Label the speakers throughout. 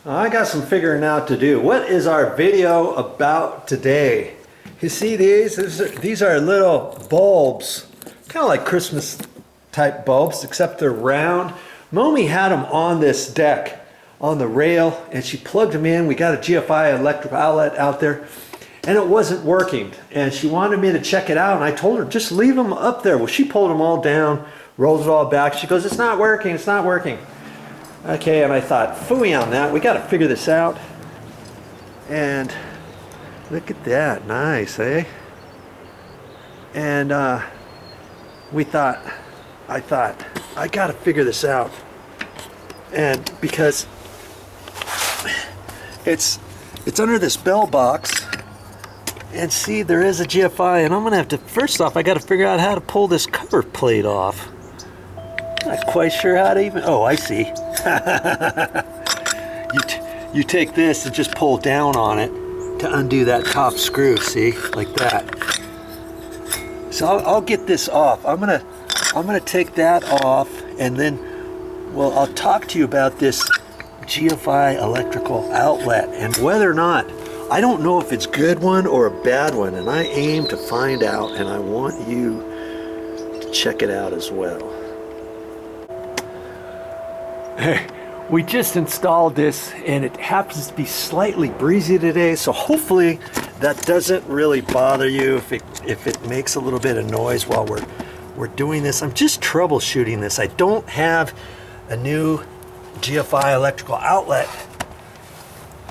Speaker 1: I got some figuring out to do. What is our video about today? You see these? These are little bulbs, kind of like Christmas type bulbs, except they're round. Momi had them on this deck, on the rail, and she plugged them in. We got a GFCI electrical outlet out there, and it wasn't working. And she wanted me to check it out, and I told her, just leave them up there. Well, she pulled them all down, rolled it all back. She goes, it's not working, it's not working. Okay, and I thought, phooey on that, we got to figure this out. And look at that, nice, eh? And I thought, I got to figure this out. And because it's under this bell box, and see, there is a GFCI, and I'm gonna have to, first off, I got to figure out how to pull this cover plate off. Not quite sure how to even, oh, I see. you take this and just pull down on it to undo that top screw, see, like that. So I'll get this off. I'm gonna take that off, and then, well, I'll talk to you about this GFCI electrical outlet and whether or not, I don't know if it's a good one or a bad one, and I aim to find out, and I want you to check it out as well. We just installed this, and it happens to be slightly breezy today, so hopefully that doesn't really bother you if it makes a little bit of noise while we're doing this. I'm just troubleshooting this. I don't have a new GFCI electrical outlet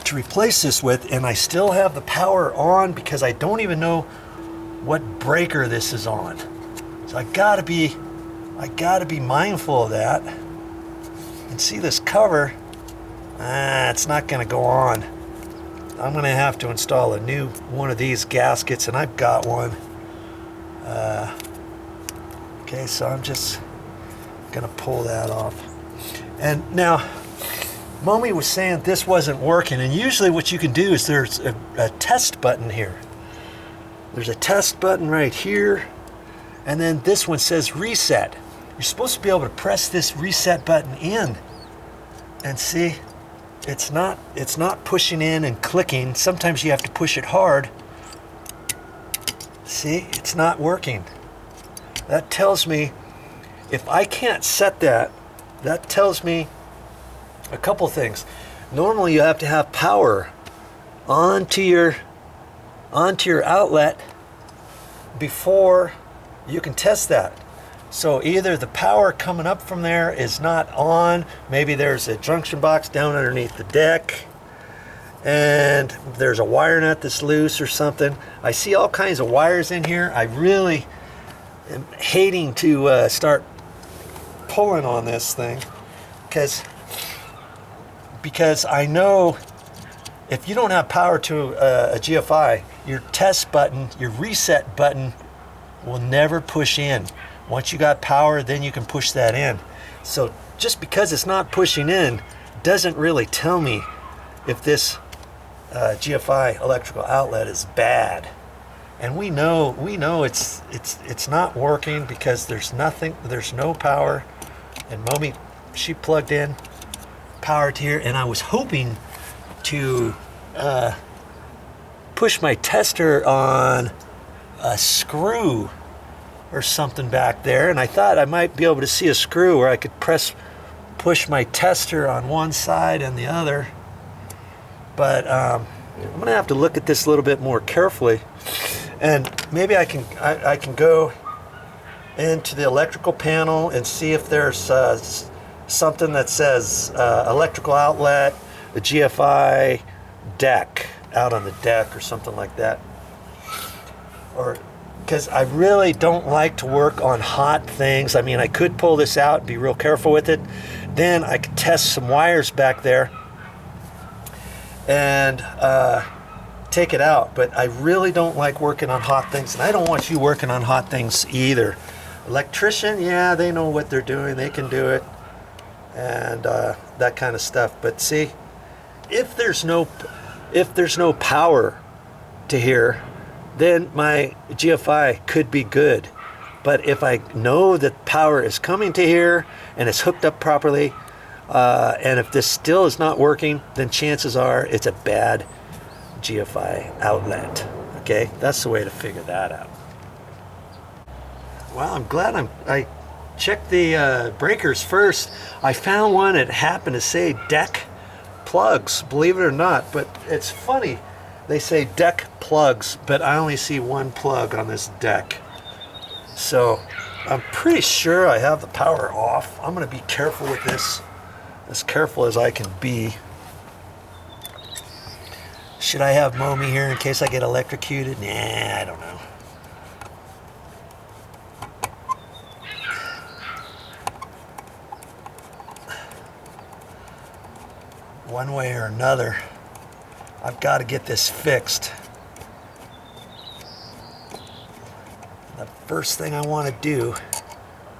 Speaker 1: to replace this with, and I still have the power on because I don't even know what breaker this is on. So I gotta be mindful of that. And see this cover, it's not gonna go on. I'm gonna have to install a new one of these gaskets, and I've got one. Okay, so I'm just gonna pull that off. And now, Momi was saying this wasn't working, and usually what you can do is there's a test button here. There's a test button right here, and then this one says reset. You're supposed to be able to press this reset button in, and see, it's not pushing in and clicking. Sometimes you have to push it hard. See, it's not working. That tells me, if I can't set that, that tells me a couple things. Normally you have to have power onto your outlet before you can test that. So either the power coming up from there is not on, maybe there's a junction box down underneath the deck, and there's a wire nut that's loose or something. I see all kinds of wires in here. I really am hating to start pulling on this thing, because I know if you don't have power to a GFCI, your test button, your reset button will never push in. Once you got power, then you can push that in. So just because it's not pushing in doesn't really tell me if this GFCI electrical outlet is bad. And we know it's not working because there's no power. And Momi, she plugged in power to here, and I was hoping to push my tester on a screw or something back there, and I thought I might be able to see a screw where I could push my tester on one side and the other. But I'm gonna have to look at this a little bit more carefully, and maybe I can go into the electrical panel and see if there's something that says electrical outlet, the GFCI deck, out on the deck or something like that. Or because I really don't like to work on hot things. I mean, I could pull this out and be real careful with it. Then I could test some wires back there and take it out. But I really don't like working on hot things, and I don't want you working on hot things either. Electrician, yeah, they know what they're doing. They can do it, and that kind of stuff. But see, if there's no power to here, then my GFCI could be good. But if I know that power is coming to here and it's hooked up properly, And if this still is not working, then chances are it's a bad GFI outlet. Okay, that's the way to figure that out. Well, I'm glad I checked the breakers first. I found one that happened to say deck plugs, believe it or not, but it's funny. They say deck plugs, but I only see one plug on this deck. So I'm pretty sure I have the power off. I'm going to be careful with this, as careful as I can be. Should I have Momi here in case I get electrocuted? Nah, I don't know. One way or another, I've got to get this fixed. The first thing I want to do,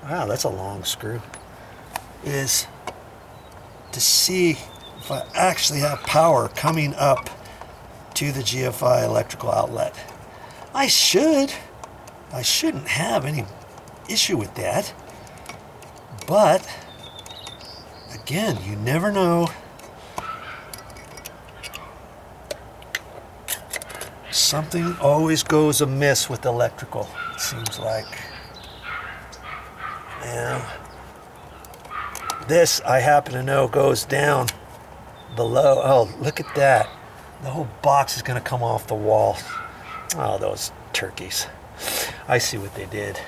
Speaker 1: wow, that's a long screw, is to see if I actually have power coming up to the GFI electrical outlet. I shouldn't have any issue with that, but again, you never know. Something always goes amiss with electrical, it seems like. Now, this I happen to know goes down below. Oh, look at that. The whole box is going to come off the wall. Oh, those turkeys. I see what they did.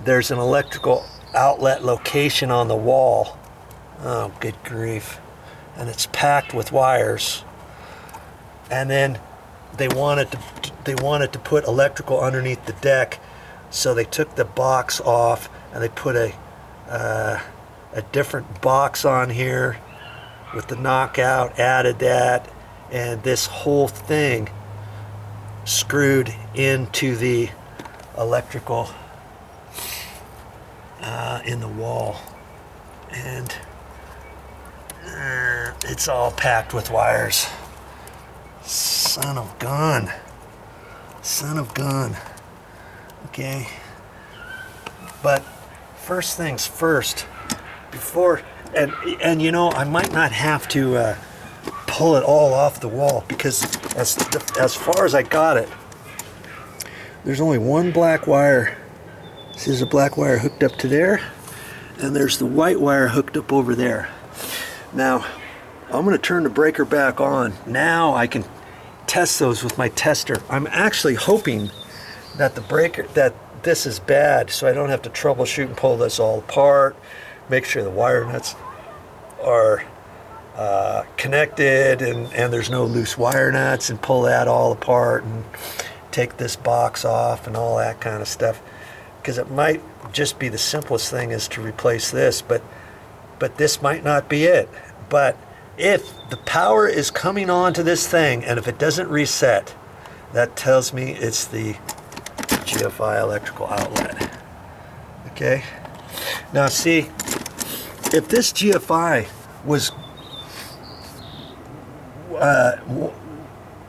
Speaker 1: There's an electrical outlet location on the wall. Oh, good grief. And it's packed with wires. And then they wanted to put electrical underneath the deck, so they took the box off and they put a different box on here with the knockout, added that, and this whole thing screwed into the electrical in the wall, and it's all packed with wires. Son of gun. Son of gun. Okay. But first things first, before, and you know, I might not have to pull it all off the wall, because as far as I got it, there's only one black wire. This is a black wire hooked up to there, and there's the white wire hooked up over there. Now, I'm going to turn the breaker back on. Now I can test those with my tester. I'm actually hoping that this is bad, so I don't have to troubleshoot and pull this all apart, make sure the wire nuts are connected and there's no loose wire nuts, and pull that all apart and take this box off and all that kind of stuff, because it might just be the simplest thing is to replace this, but this might not be it. But if the power is coming on to this thing, and if it doesn't reset, that tells me it's the GFI electrical outlet. Okay? Now see, if this GFI was,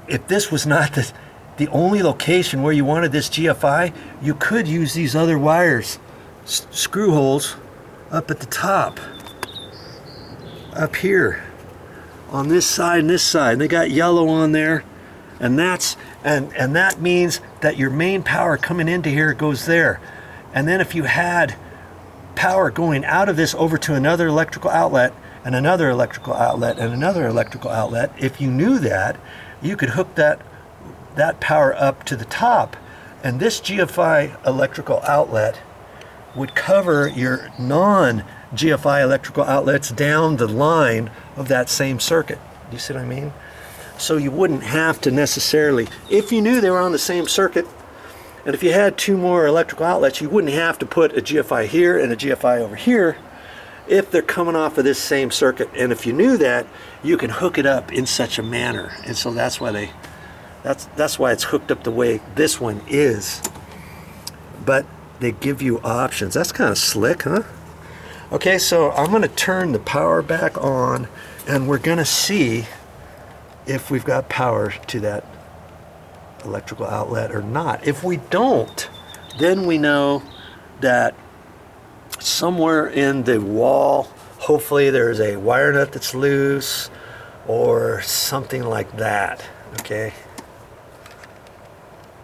Speaker 1: if this was not the only location where you wanted this GFI, you could use these other wires, screw holes up at the top, up here, on this side and this side, and they got yellow on there, and that means that your main power coming into here goes there. And then if you had power going out of this over to another electrical outlet, and another electrical outlet, and another electrical outlet, if you knew that, you could hook that power up to the top, and this GFI electrical outlet would cover your non-GFI electrical outlets down the line of that same circuit. Do you see what I mean? So you wouldn't have to necessarily, if you knew they were on the same circuit, and if you had two more electrical outlets, you wouldn't have to put a GFI here and a GFI over here if they're coming off of this same circuit. And if you knew that, you can hook it up in such a manner. And so that's why that's why it's hooked up the way this one is. But they give you options. That's kind of slick, huh? Okay, so I'm going to turn the power back on, and we're going to see if we've got power to that electrical outlet or not. If we don't, then we know that somewhere in the wall hopefully there's a wire nut that's loose or something like that. Okay.